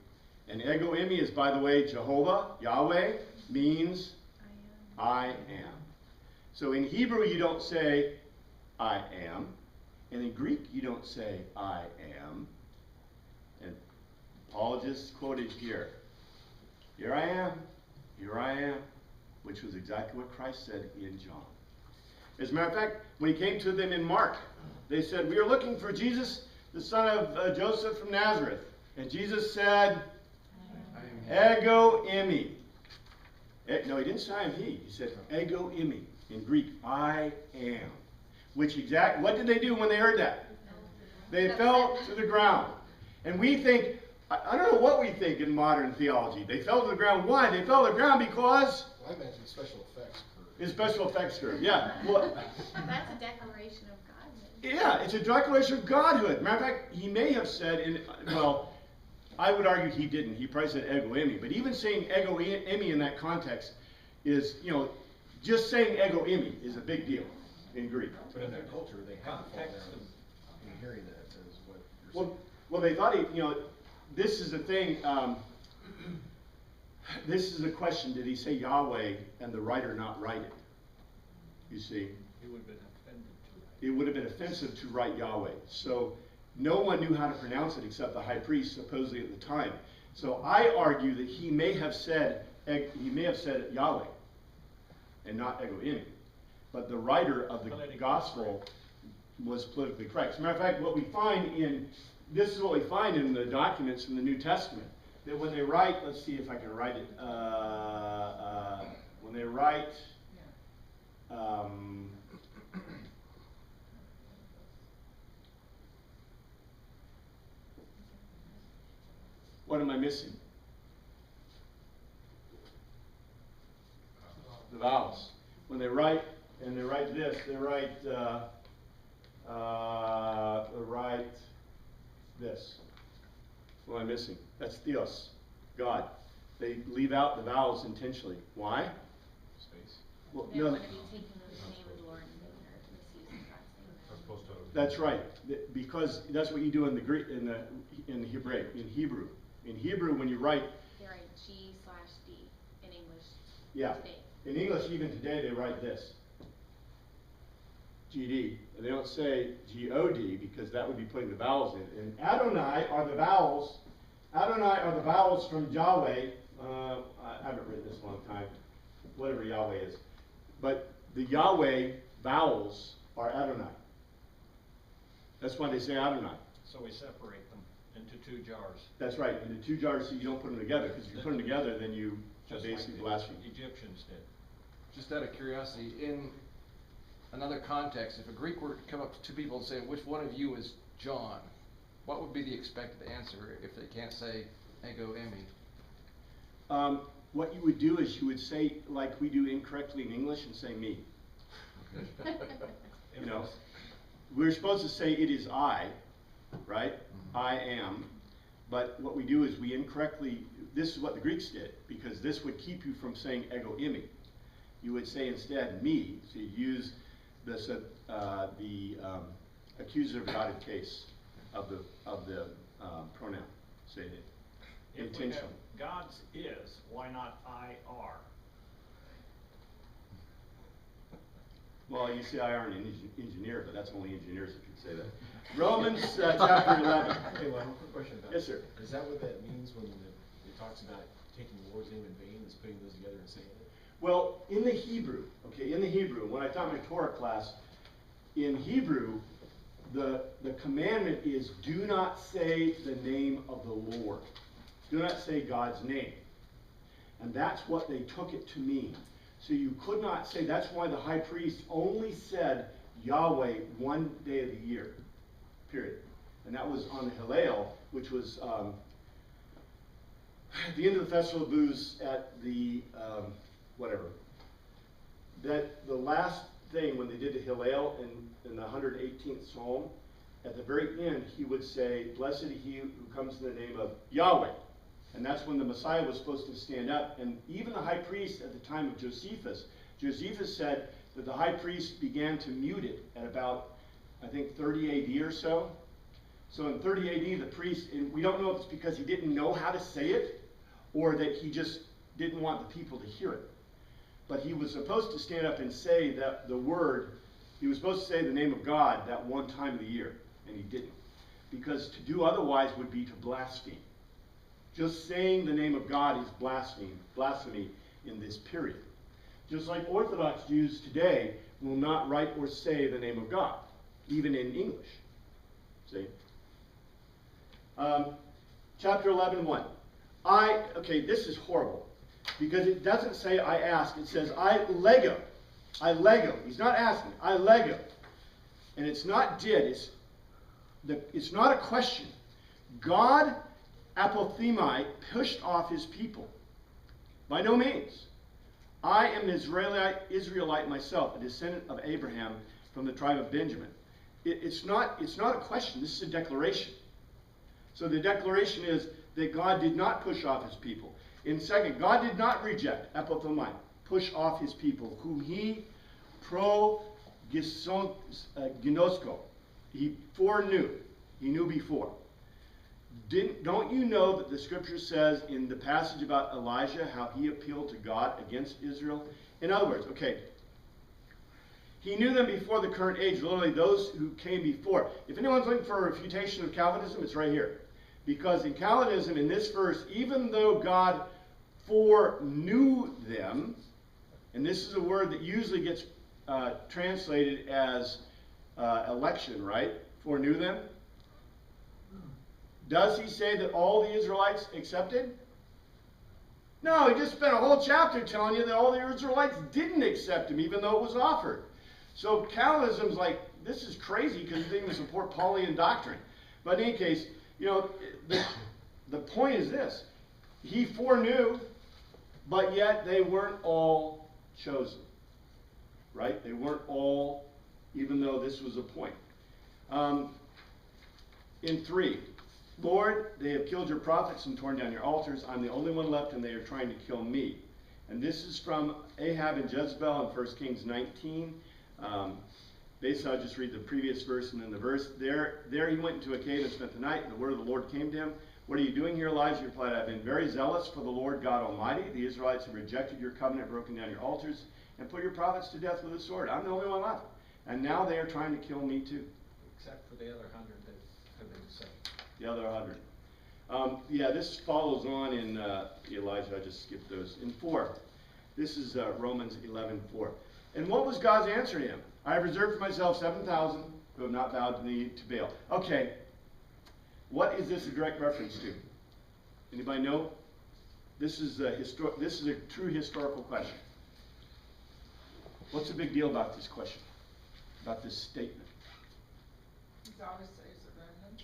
And ego eimi is, by the way, Jehovah, Yahweh, means I am. So in Hebrew you don't say I am. And in Greek you don't say I am. And Paul just quoted here. Here I am, which was exactly what Christ said in John. As a matter of fact, when he came to them in Mark, they said, we are looking for Jesus, the son of Joseph from Nazareth. And Jesus said, ego eimi. No, he didn't say I am he. He said ego eimi. In Greek, I am. Which what did they do when they heard that? They fell to the ground. And we think, I don't know what we think in modern theology. They fell to the ground. Why? They fell to the ground because... Well, I mentioned special effects curve. In special effects curve, yeah. Well, That's a declaration of Godhood. yeah, it's a declaration of Godhood. Matter of fact, he may have said, well, I would argue he didn't. He probably said ego eimi. But even saying ego eimi in that context is, just saying ego eimi is a big deal in Greek. But in their culture, they have to fall Context down of- in hearing that is what you're saying. Well, they thought this is the thing, this is a question, did he say Yahweh and the writer not write it? You see? He would have been offended to It would have been offensive to write Yahweh. So no one knew how to pronounce it except the high priest, supposedly at the time. So I argue that he may have said Yahweh and not ego eimi. But the writer of the gospel was politically correct. As a matter of fact, this is what we find in the documents from the New Testament. That when they write, let's see if I can write it. When they write, what am I missing? The vowels. When they write, and they write this, they write this. What am I missing? That's theos, God. They leave out the vowels intentionally. Why? Space. Well, They no, don't wanna be taking the name of the Lord in vain or misusing God's name. As opposed to. that's right. Because that's what you do in the Greek, in Hebraic, in Hebrew. In Hebrew, when you write, They write G/D in English yeah, today. in English even today they write this, GD, and they don't say GOD because that would be putting the vowels in. And Adonai are the vowels. Adonai are the vowels from Yahweh. I haven't written this in a long time. Whatever Yahweh is, but the Yahweh vowels are Adonai. That's why they say Adonai. So we separate them into two jars. That's right, into two jars so you don't put them together, because if you put them together, then you Just basically like blaspheme. the Egyptians did. Just out of curiosity, in another context, if a Greek were to come up to two people and say, which one of you is John? What would be the expected answer if they can't say ego eimi? What you would do is you would say, like we do incorrectly in English, and say me. You know, we're supposed to say it is I, right? I am. But what we do is we incorrectly, this is what the Greeks did, because this would keep you from saying ego eimi. You would say instead me, so you use this, the accusative dotted case of the pronoun. Say it If we have intentionally. God's is, why not I are? Well, you see, I aren't an engineer, but that's only engineers that can say that. Romans chapter 11. Hey, well, quick question about Yes, sir. Is that what that means when it talks about taking the Lord's name in vain, is putting those together and saying it? Well, in the Hebrew, okay, in the Hebrew, when I taught my Torah class, in Hebrew, the commandment is do not say the name of the Lord. Do not say God's name. And that's what they took it to mean. So you could not say, that's why the high priest only said Yahweh one day of the year, period. And that was on the Hillel, which was at the end of the Festival of Booths at the, whatever. That the last thing when they did the Hillel in the 118th Psalm, at the very end he would say, blessed he who comes in the name of Yahweh. And that's when the Messiah was supposed to stand up. And even the high priest at the time of Josephus said that the high priest began to mute it at about, I think, 30 AD or so. So in 30 AD, the priest, and we don't know if it's because he didn't know how to say it, or that he just didn't want the people to hear it. But he was supposed to stand up and say that the word, he was supposed to say the name of God that one time of the year, and he didn't. Because to do otherwise would be to blaspheme. Just saying the name of God is blasphemy in this period. Just like Orthodox Jews today will not write or say the name of God, even in English. See? Chapter 11:1. Okay, this is horrible. Because it doesn't say I ask, it says I lego. I lego. He's not asking, I lego. And it's not did, it's not a question. God, apothemai, pushed off his people. By no means. I am an Israelite myself, a descendant of Abraham from the tribe of Benjamin. It's not a question, this is a declaration. So the declaration is that God did not push off his people. In second, God did not reject, apothemai, push off his people, whom he ginosko, he foreknew, he knew before. Don't you know that the scripture says in the passage about Elijah how he appealed to God against Israel? In other words, okay, he knew them before the current age, literally those who came before. If anyone's looking for a refutation of Calvinism, it's right here. Because in Calvinism, in this verse, even though God foreknew them, and this is a word that usually gets translated as election, right? Foreknew them. Does he say that all the Israelites accepted? No, he just spent a whole chapter telling you that all the Israelites didn't accept him, even though it was offered. So Calvinism's like, this is crazy because it didn't support Pauline doctrine. But in any case, you know, the point is this. He foreknew, but yet they weren't all chosen. right? They weren't all, even though this was a point. In 3, Lord, they have killed your prophets and torn down your altars. I'm the only one left, and they are trying to kill me. And this is from Ahab and Jezebel in 1 Kings 19. Basically, I'll just read the previous verse and then the verse. There he went into a cave and spent the night, and the word of the Lord came to him. What are you doing here, Elijah? He replied, I've been very zealous for the Lord God Almighty. The Israelites have rejected your covenant, broken down your altars, and put your prophets to death with a sword. I'm the only one left. And now they are trying to kill me too. Except for the other 100 that have been saved. The other 100. Yeah, this follows on in Elijah. I just skipped those. In 4, this is Romans 11:4. And what was God's answer to him? I have reserved for myself 7,000 who have not bowed the knee to Baal. Okay, what is this a direct reference to? Anybody know? This is a true historical question. What's the big deal about this question? About this statement? God saves a remnant.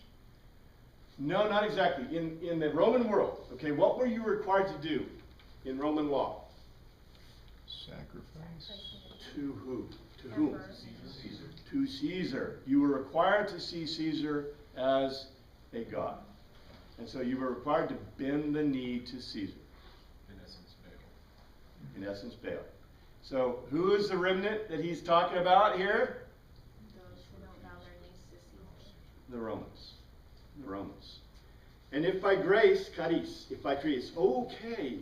No, not exactly. In the Roman world, okay, what were you required to do in Roman law? Sacrifice. To who? To whom? Emperor. Caesar. To Caesar. You were required to see Caesar as a god. And so you were required to bend the knee to Caesar. In essence, Baal. In essence, Baal. So who is the remnant that he's talking about here? Those who don't bow their knees to Caesar. The Romans. The Romans. And if by grace, charis, if by grace, okay.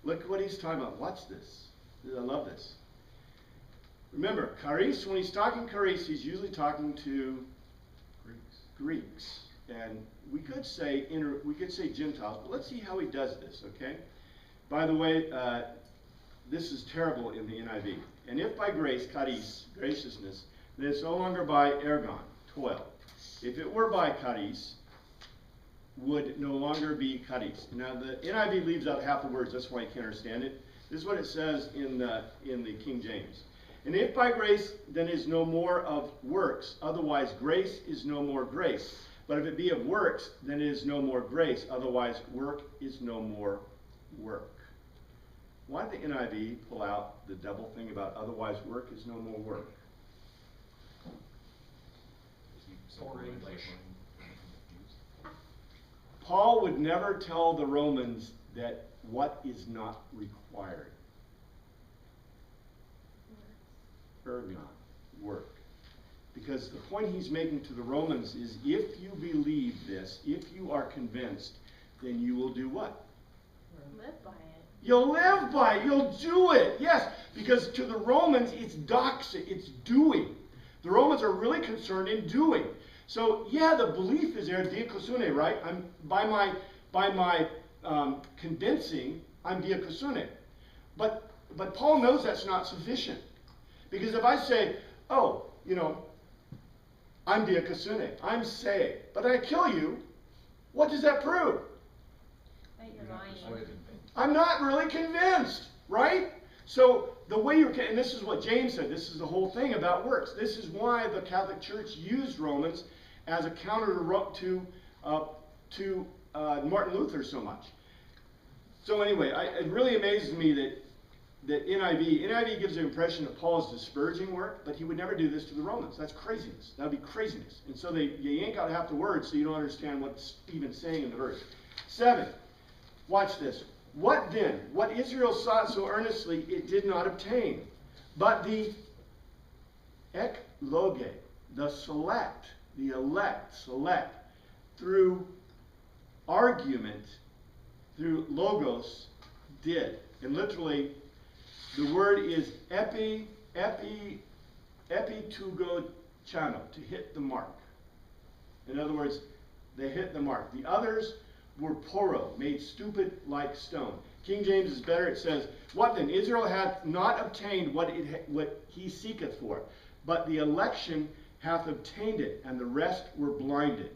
Look what he's talking about. Watch this. I love this. Remember, charis, when he's talking charis, he's usually talking to Greeks. And we could say Gentiles, but let's see how he does this, okay? By the way, this is terrible in the NIV. And if by grace, charis, graciousness, then it's no longer by ergon, toil. If it were by charis, would no longer be charis. Now the NIV leaves out half the words, that's why you can't understand it. This is what it says in the King James. And if by grace, then is no more of works, otherwise grace is no more grace. But if it be of works, then it is no more grace, otherwise work is no more work. Why did the NIV pull out the double thing about otherwise work is no more work? Poor English. Paul would never tell the Romans that what is not required. Ergon, work. Because the point he's making to the Romans is if you believe this, if you are convinced, then you will do what? Live by it. You'll live by it. You'll do it. Yes, because to the Romans, it's doxa, it's doing. The Romans are really concerned in doing. So, yeah, the belief is there, diakosune, right? By my convincing, I'm diakosune. But Paul knows that's not sufficient. Because if I say, oh, I'm diakosune, I'm saved, but I kill you, what does that prove? That you're lying. I'm not really convinced, right? So the way and this is what James said, this is the whole thing about works. This is why the Catholic Church used Romans as a counter to Martin Luther so much. So anyway, it really amazes me that NIV gives the impression that Paul is disparaging work, but he would never do this to the Romans. That's craziness. That would be craziness. And so you yank out half the words so you don't understand what's even saying in the verse. 7. Watch this. What then? What Israel sought so earnestly, it did not obtain. But the ekloge, the elect, through argument, through logos, did. And literally, the word is epitugo chano, to hit the mark. In other words, they hit the mark. The others were poro, made stupid like stone. King James is better. It says, what then? Israel hath not obtained what he seeketh for, but the election hath obtained it, and the rest were blinded.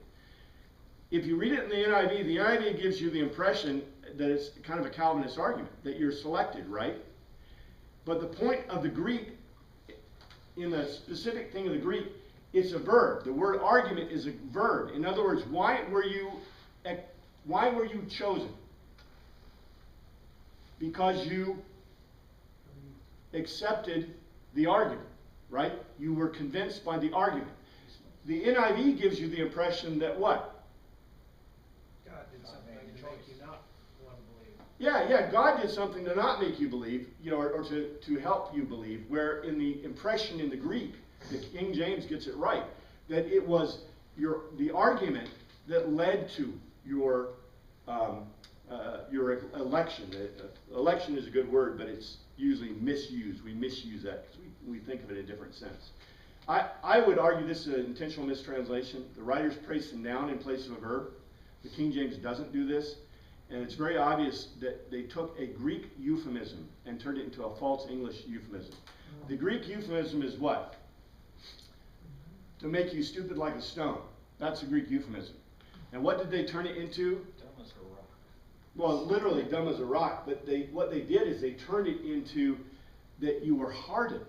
If you read it in the NIV gives you the impression that it's kind of a Calvinist argument, that you're selected, right? But the point of the Greek, in the specific thing of the Greek, it's a verb. The word argument is a verb. In other words, why were you chosen? Because you accepted the argument, right? You were convinced by the argument. The NIV gives you the impression that what? God did something to make you not want to believe. Yeah, God did something to not make you believe, you know, or to help you believe, where in the impression in the Greek, the King James gets it right, that it was the argument that led to your election. Election is a good word, but it's usually misused. We misuse that because we think of it in a different sense. I would argue this is an intentional mistranslation. The writers place a noun in place of a verb. The King James doesn't do this. And it's very obvious that they took a Greek euphemism and turned it into a false English euphemism. The Greek euphemism is what? To make you stupid like a stone. That's a Greek euphemism. And what did they turn it into? Dumb as a rock. Well, literally dumb as a rock. But what they did is they turned it into that you were hardened.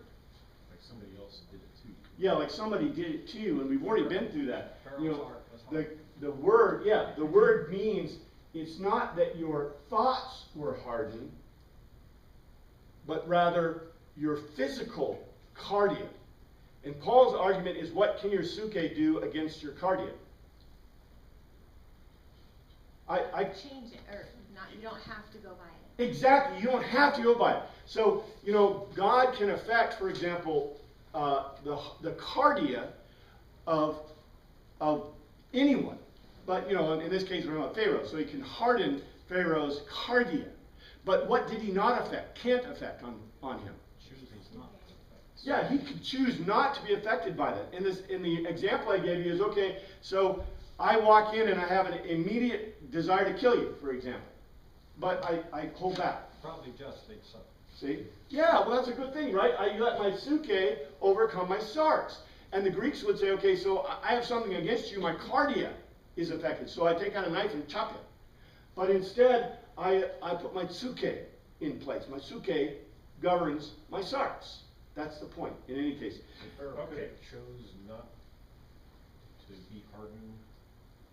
Like somebody else did it too. Yeah, like somebody did it to you, and we've already been through that. Pharaoh's You know, heart was hard. the word means it's not that your thoughts were hardened, but rather your physical cardia. And Paul's argument is, what can your suke do against your cardia? Change it, or not, you don't have to go by it. Exactly, you don't have to go by it. So, you know, God can affect, for example, the cardia of anyone. But, you know, in this case, we're talking about Pharaoh. So he can harden Pharaoh's cardia. But what did he not affect, can't affect on him? Chooses not to affect. Yeah, he could choose not to be affected by that. In the example I gave you is, okay, so I walk in and I have an immediate desire to kill you, for example. But I hold back. Probably justly so. See? Yeah, well, that's a good thing, right? I let my suke overcome my sarx. And the Greeks would say, okay, so I have something against you, my cardia is affected. So I take out a knife and chop it. But instead, I put my suke in place. My suke governs my sarx. That's the point, in any case. So Pharaoh could have chose not to be hardened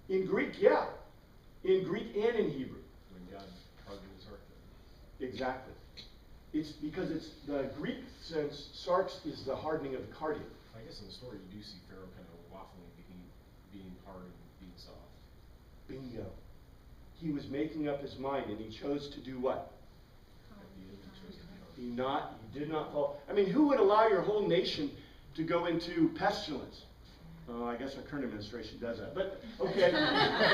In Greek, yeah. In Greek and in Hebrew. when God hardened his heart. Exactly. It's because it's the Greek sense, sarx is the hardening of the cardia. I guess in the story you do see Pharaoh kind of waffling, being hard and being soft. Bingo. He was making up his mind, and he chose to do what? At the end, he chose to be hard. He did not fall. I mean, who would allow your whole nation to go into pestilence? I guess our current administration does that. But, okay,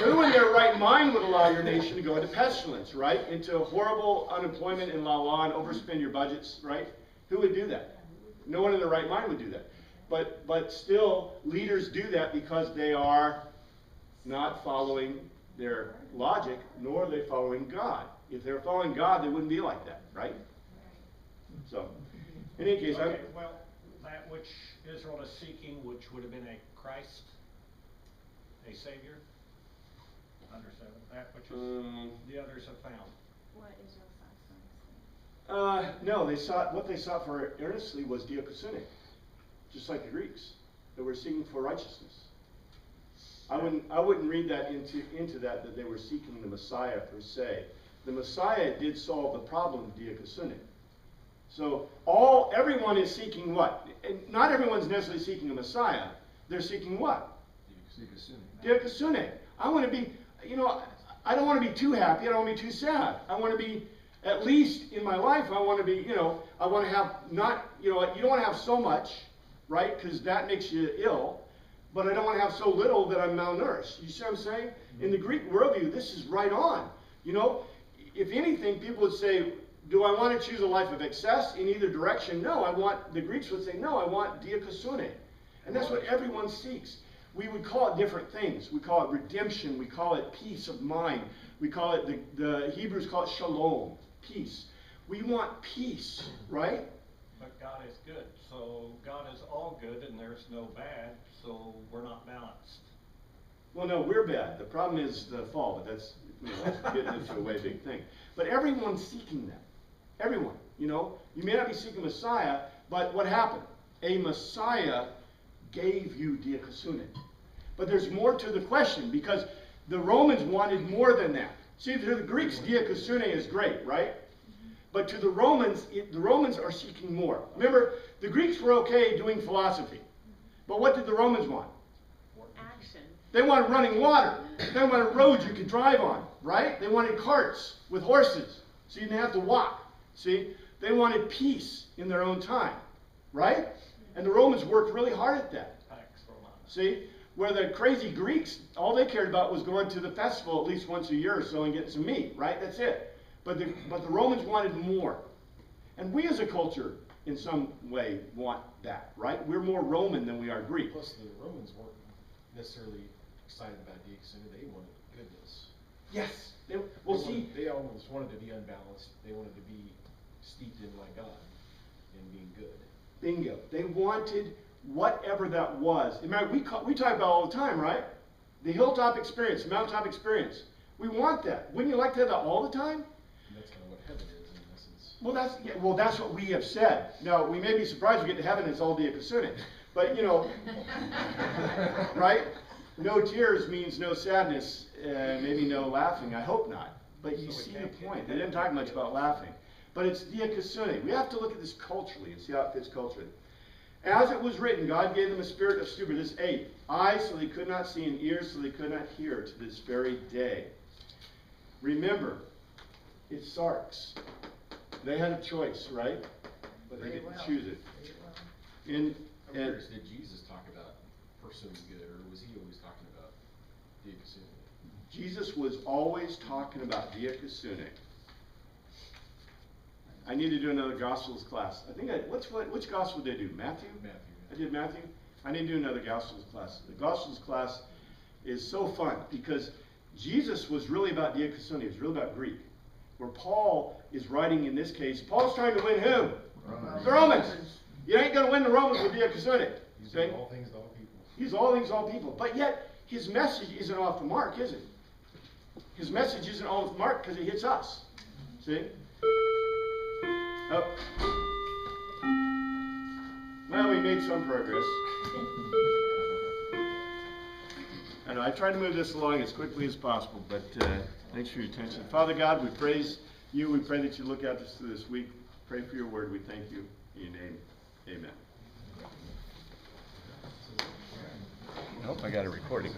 who in their right mind would allow your nation to go into pestilence, right? Into horrible unemployment and law and overspend your budgets, right? Who would do that? No one in their right mind would do that. But still, leaders do that because they are not following their logic, nor are they following God. If they were following God, they wouldn't be like that, right? So, in any case, Okay, well, that which Israel is seeking, which would have been a Christ, a Savior, under 7, that which is the others have found. What is your thoughts on this? No, what they sought for earnestly was diakosune, just like the Greeks. They were seeking for righteousness. I wouldn't read that into that they were seeking the Messiah per se. The Messiah did solve the problem of diakosune. So everyone is seeking what? And not everyone's necessarily seeking a Messiah. They're seeking what? Diakosune. I want to be, you know, I don't want to be too happy. I don't want to be too sad. I want to be, at least in my life, I want to be, you know, I want to have not, you know, you don't want to have so much, right? Because that makes you ill. But I don't want to have so little that I'm malnourished. You see what I'm saying? In the Greek worldview, this is right on. You know, if anything, people would say, do I want to choose a life of excess in either direction? No, the Greeks would say, no, I want diakosune. And that's what everyone seeks. We would call it different things. We call it redemption. We call it peace of mind. We call it, the Hebrews call it shalom, peace. We want peace, right? But God is good, so God is all good and there's no bad, so we're not balanced. Well, no, we're bad. The problem is the fall, but that's getting into a way big thing. But everyone's seeking that. Everyone, you know. You may not be seeking Messiah, but what happened? A Messiah gave you diakosune. But there's more to the question, because the Romans wanted more than that. See, to the Greeks, diakosune is great, right? But to the Romans, the Romans are seeking more. Remember, the Greeks were okay doing philosophy. But what did the Romans want? Action. They wanted running water. They wanted roads you could drive on, right? They wanted carts with horses, so you didn't have to walk. See? They wanted peace in their own time, right? And the Romans worked really hard at that. Pax Romana. See? Where the crazy Greeks, all they cared about was going to the festival at least once a year or so and getting some meat, right? That's it. But the Romans wanted more. And we as a culture, in some way, want that, right? We're more Roman than we are Greek. Plus, the Romans weren't necessarily excited about Diaconia, they wanted goodness. Yes. They almost wanted to be unbalanced, they wanted to be steeped in my God and being good. Bingo. They wanted whatever that was. Remember, we talk about all the time, right? The hilltop experience, the mountaintop experience. We want that. Wouldn't you like to have that all the time? And that's kind of what heaven is in essence. Well, that's what we have said. Now, we may be surprised we get to heaven, it's all Diaconia. But, you know, right? No tears means no sadness, maybe no laughing. I hope not. But you see the point. They didn't talk much about laughing. But it's Diaconia. We have to look at this culturally and see how it fits culturally. As it was written, God gave them a spirit of stupidity. This 8. Eyes so they could not see, and ears so they could not hear, to this very day. Remember, it's Sarks. They had a choice, right? But they didn't choose it. I'm curious, did Jesus talk about pursuing good, or was he always talking about Diaconia? Jesus was always talking about Diaconia. I need to do another Gospels class. I think which Gospel did I do? Matthew? Matthew. I did Matthew. I need to do another Gospels class. The Gospels class is so fun because Jesus was really about Diaconia. He was really about Greek. Where Paul is writing in this case, Paul's trying to win who? The Romans. You ain't going to win the Romans with Diaconia. He's all things to all people. He's all things to all people. But yet, his message isn't off the mark, is it? His message isn't off the mark because it hits us. See? Oh. Well, we made some progress. I know, I tried to move this along as quickly as possible, but thanks for your attention. Father God, we praise you. We pray that you look at us through this week. Pray for your word. We thank you. In your name, amen. Nope, I got a recording.